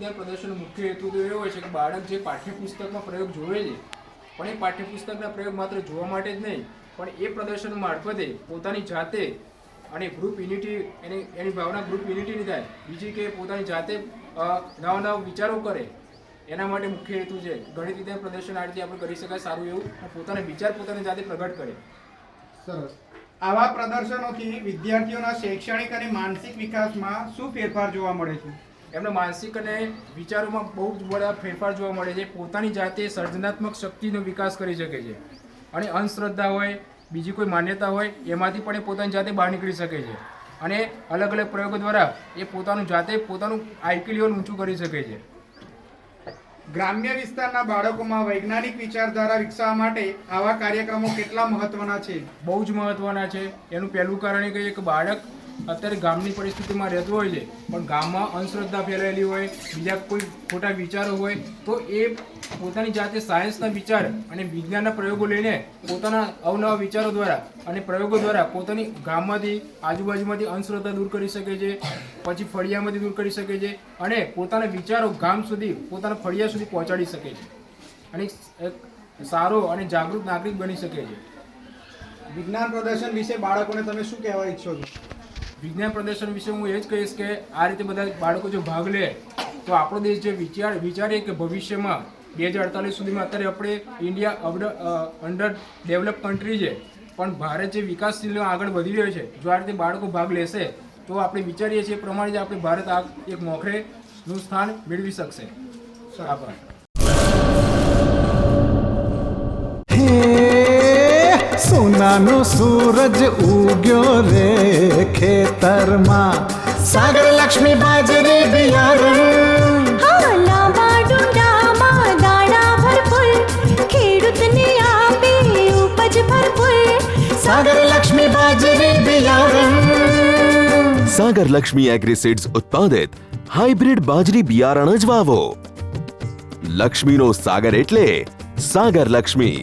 વિજ્ઞાન પ્રદર્શનનો મુખ્ય હેતુ તો એવો હોય છે કે બાળક જે પાઠ્યપુસ્તકમાં પ્રયોગ જોવે છે પણ એ પાઠ્યપુસ્તકના પ્રયોગ માત્ર જોવા માટે જ નહીં પણ એ પ્રદર્શન મારફતે પોતાની જાતે અને ગ્રુપ યુનિટી એની ભાવના ગ્રુપ યુનિટીની થાય, બીજી કે પોતાની જાતે નવા નવા વિચારો કરે, એના માટે મુખ્ય હેતુ છે. ગણિત વિજ્ઞાન પ્રદર્શન આ રીતે આપણે કરી શકાય સારું એવું, અને પોતાના વિચાર પોતાની જાતે પ્રગટ કરે. સરસ. આવા પ્રદર્શનોથી વિદ્યાર્થીઓના શૈક્ષણિક અને માનસિક વિકાસમાં શું ફેરફાર જોવા મળે છે? એમના માનસિક અને વિચારોમાં બહુ જ બધા ફેરફાર જોવા મળે છે. પોતાની જાતે સર્જનાત્મક શક્તિનો વિકાસ કરી શકે છે અને અંધશ્રદ્ધા હોય, બીજી કોઈ માન્યતા હોય, એમાંથી પણ એ પોતાની જાતે બહાર નીકળી શકે છે અને અલગ અલગ પ્રયોગો દ્વારા એ પોતાનું આઈક્યુ લેવલ ઊંચું કરી શકે છે. ગ્રામ્ય વિસ્તારના બાળકોમાં વૈજ્ઞાનિક વિચારધારા વિકસાવવા માટે આવા કાર્યક્રમો કેટલા મહત્વના છે? બહુ જ મહત્વના છે. એનું પહેલું કારણ એ કહીએ કે બાળક અત્યારે ગામની પરિસ્થિતિમાં રહેતું હોય છે પણ ગામમાં અંધશ્રદ્ધા ફેલાયેલી હોય, બીજા કોઈ ખોટા વિચારો હોય, તો એ પોતાની જાતે સાયન્સના વિચાર અને વિજ્ઞાનના પ્રયોગો લઈને પોતાના અવનવા વિચારો દ્વારા અને પ્રયોગો દ્વારા પોતાની ગામમાંથી આજુબાજુમાંથી અંધશ્રદ્ધા દૂર કરી શકે છે, પછી ફળિયામાંથી દૂર કરી શકે છે અને પોતાના વિચારો ગામ સુધી, પોતાના ફળિયા સુધી પહોંચાડી શકે છે અને એક સારો અને જાગૃત નાગરિક બની શકે છે. વિજ્ઞાન પ્રદર્શન વિશે બાળકોને તમે શું કહેવા ઈચ્છો છો? વિજ્ઞાન પ્રદર્શન વિશે હું એ જ કહીશ કે આ રીતે બધા બાળકો જો ભાગ લે તો આપણો દેશ જે વિચારીએ કે ભવિષ્યમાં 2048 સુધીમાં, અત્યારે આપણે ઇન્ડિયા અંડર ડેવલપ કન્ટ્રી છે પણ ભારત જે વિકાસશીલ આગળ વધી રહ્યો છે, જો આ રીતે બાળકો ભાગ લેશે તો આપણે વિચારીએ છીએ એ પ્રમાણે જ આપણે ભારત આ એક મોખરેનું સ્થાન મેળવી શકશે. આભાર. સોનાનો સૂરજ ઉગ્યો રે ખેતરમાં, સાગર લક્ષ્મી બાજરી બિયારણ, લાંબા ડુંડામાં દાણા ભરપૂર, ખેડૂતને આપે ઉપજ ભરપૂર, સાગર લક્ષ્મી બાજરી બિયારણ. સાગર લક્ષ્મી એગ્રીસીડ્સ ઉત્પાદિત હાઇબ્રિડ બાજરી બિયારણ જ વાવો. લક્ષ્મીનો સાગર એટલે સાગર લક્ષ્મી.